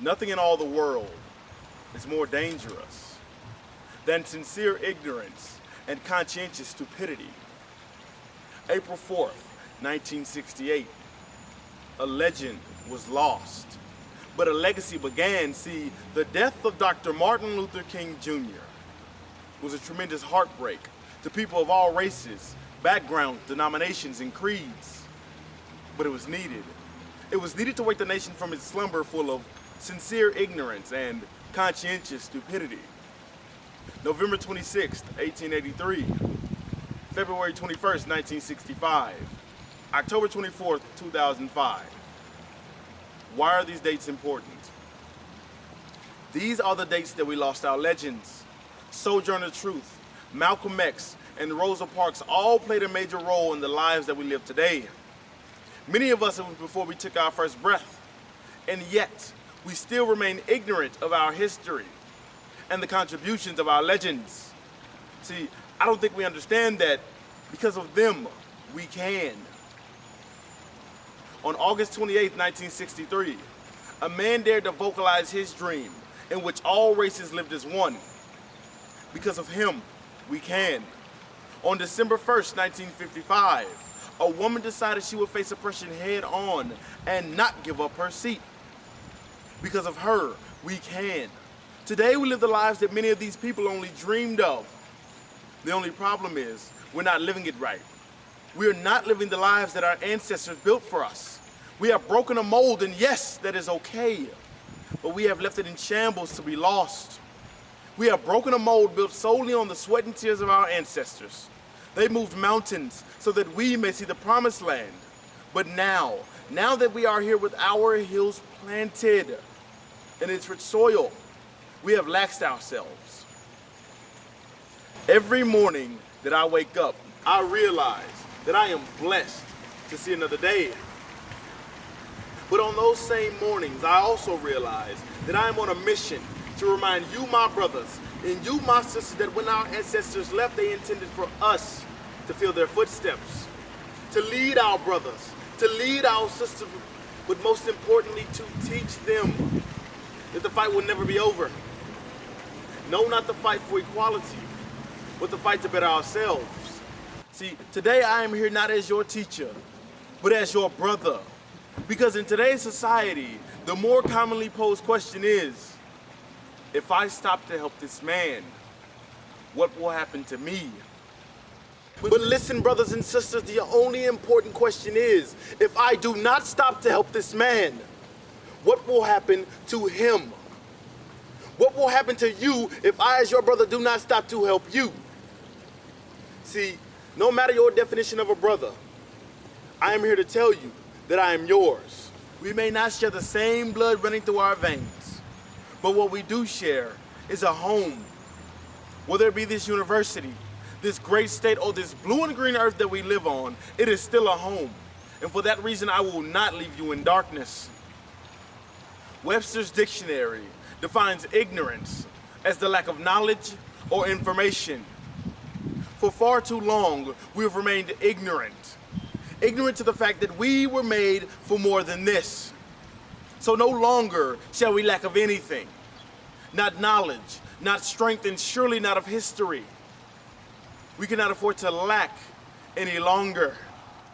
Nothing in all the world is more dangerous than sincere ignorance and conscientious stupidity. April 4th, 1968, a legend was lost, but a legacy began. See, the death of Dr. Martin Luther King Jr. was a tremendous heartbreak to people of all races, backgrounds, denominations, and creeds. But it was needed. It was needed to wake the nation from its slumber full of sincere ignorance and conscientious stupidity. November 26, 1883, February 21st, 1965, October 24th, 2005. Why are these dates important? These are the dates that we lost our legends. Sojourner Truth, Malcolm X, and Rosa Parks all played a major role in the lives that we live today. Many of us, it was before we took our first breath, and yet we still remain ignorant of our history and the contributions of our legends. See, I don't think we understand that because of them, we can. On August 28, 1963, a man dared to vocalize his dream in which all races lived as one. Because of him, we can. On December 1st, 1955, a woman decided she would face oppression head on and not give up her seat. Because of her, we can. Today we live the lives that many of these people only dreamed of. The only problem is we're not living it right. We are not living the lives that our ancestors built for us. We have broken a mold, and yes, that is okay, but we have left it in shambles to be lost. We have broken a mold built solely on the sweat and tears of our ancestors. They moved mountains so that we may see the promised land. But now that we are here with our hills planted in its rich soil, we have laxed ourselves. Every morning that I wake up, I realize that I am blessed to see another day. But on those same mornings, I also realize that I am on a mission to remind you, my brothers, and you, my sisters, that when our ancestors left, they intended for us to fill their footsteps, to lead our brothers, to lead our sisters, but most importantly, to teach them that the fight will never be over. No, not the fight for equality, but the fight to better ourselves. See, today I am here not as your teacher, but as your brother. Because in today's society, the more commonly posed question is, if I stop to help this man, what will happen to me? But listen, brothers and sisters, the only important question is, if I do not stop to help this man, what will happen to him? What will happen to you if I, as your brother, do not stop to help you? See, no matter your definition of a brother, I am here to tell you that I am yours. We may not share the same blood running through our veins, but what we do share is a home. Whether it be this university, this great state, or this blue and green earth that we live on, it is still a home. And for that reason, I will not leave you in darkness. Webster's dictionary defines ignorance as the lack of knowledge or information. For far too long, we have remained ignorant to the fact that we were made for more than this. So no longer shall we lack of anything. Not knowledge, not strength, and surely not of history. We cannot afford to lack any longer.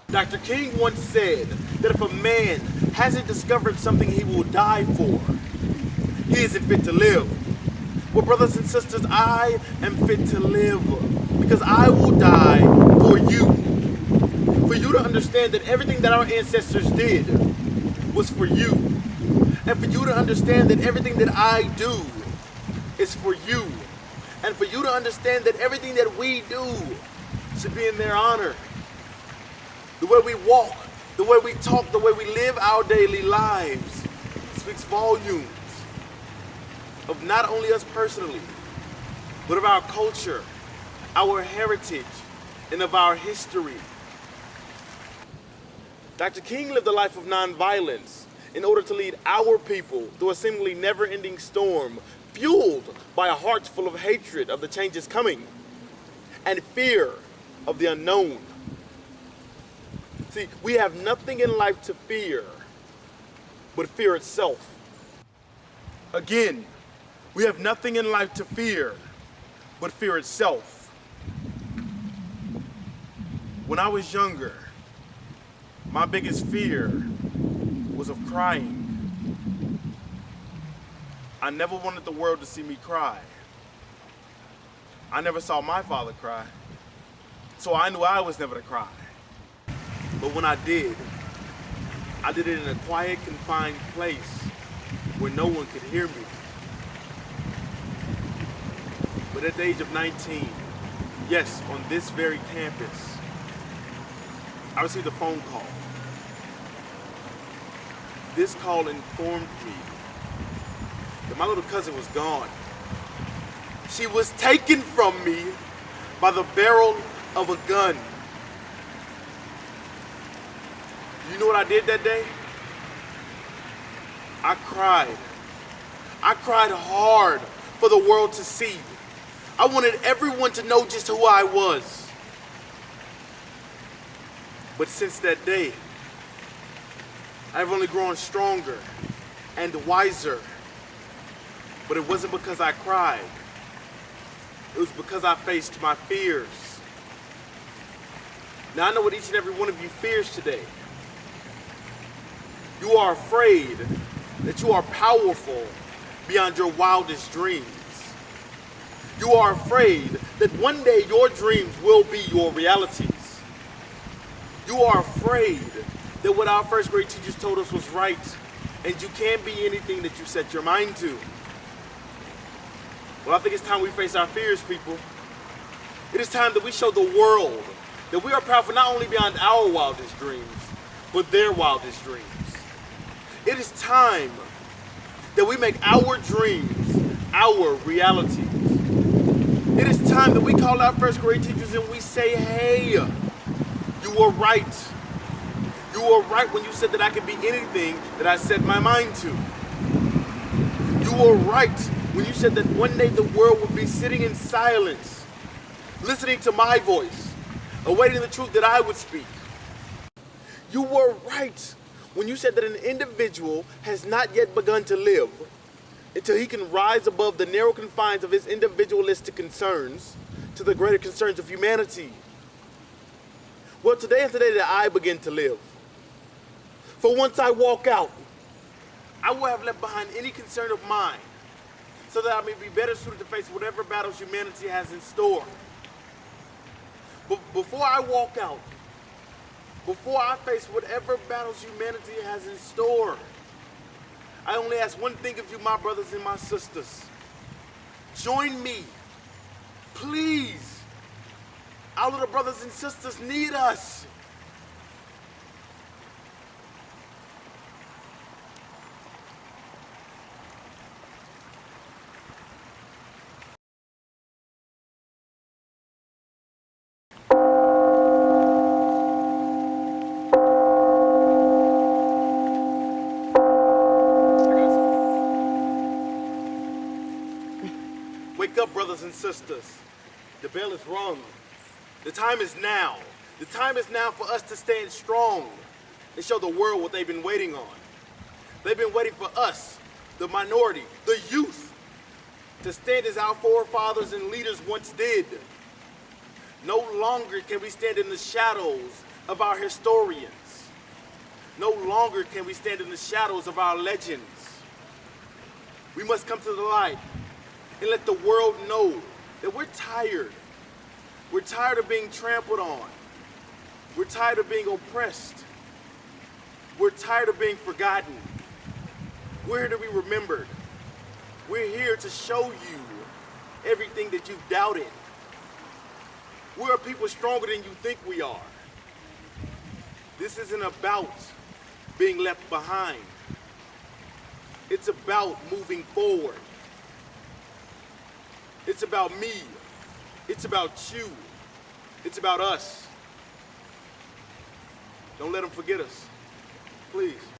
Dr. King once said that if a man hasn't discovered something he will die for, he isn't fit to live. Well, brothers and sisters, I am fit to live because I will die for you. For you to understand that everything that our ancestors did was for you. And for you to understand that everything that I do is for you. And for you to understand that everything that we do should be in their honor. The way we walk, the way we talk, the way we live our daily lives speaks volumes of not only us personally, but of our culture, our heritage, and of our history. Dr. King lived a life of nonviolence in order to lead our people through a seemingly never-ending storm, fueled by a heart full of hatred of the changes coming and fear of the unknown. See, we have nothing in life to fear but fear itself. Again, we have nothing in life to fear but fear itself. When I was younger, my biggest fear was of crying. I never wanted the world to see me cry. I never saw my father cry, so I knew I was never to cry. But when I did it in a quiet, confined place where no one could hear me. But at the age of 19, yes, on this very campus, I received a phone call. This call informed me that my little cousin was gone. She was taken from me by the barrel of a gun. You know what I did that day? I cried. I cried hard for the world to see. I wanted everyone to know just who I was. But since that day, I've only grown stronger and wiser. But it wasn't because I cried. It was because I faced my fears. Now I know what each and every one of you fears today. You are afraid that you are powerful beyond your wildest dreams. You are afraid that one day your dreams will be your realities. You are afraid that what our first grade teachers told us was right, and you can't be anything that you set your mind to. Well, I think it's time we face our fears, people. It is time that we show the world that we are powerful not only beyond our wildest dreams, but their wildest dreams. It is time that we make our dreams our realities. It is time that we call our first grade teachers and we say, hey, you were right. You were right when you said that I could be anything that I set my mind to. You were right when you said that one day the world would be sitting in silence, listening to my voice, awaiting the truth that I would speak. You were right when you said that an individual has not yet begun to live until he can rise above the narrow confines of his individualistic concerns to the greater concerns of humanity. Well, today is the day that I begin to live. For once I walk out, I will have left behind any concern of mine so that I may be better suited to face whatever battles humanity has in store. But before I walk out, before I face whatever battles humanity has in store, I only ask one thing of you, my brothers and my sisters. Join me, please. Our little brothers and sisters need us. Wake up, brothers and sisters. The bell is rung. The time is now. The time is now for us to stand strong and show the world what they've been waiting on. They've been waiting for us, the minority, the youth, to stand as our forefathers and leaders once did. No longer can we stand in the shadows of our historians. No longer can we stand in the shadows of our legends. We must come to the light and let the world know that we're tired. We're tired of being trampled on. We're tired of being oppressed. We're tired of being forgotten. We're here to be remembered. We're here to show you everything that you've doubted. We're a people stronger than you think we are. This isn't about being left behind. It's about moving forward. It's about me. It's about you. It's about us. Don't let them forget us. Please.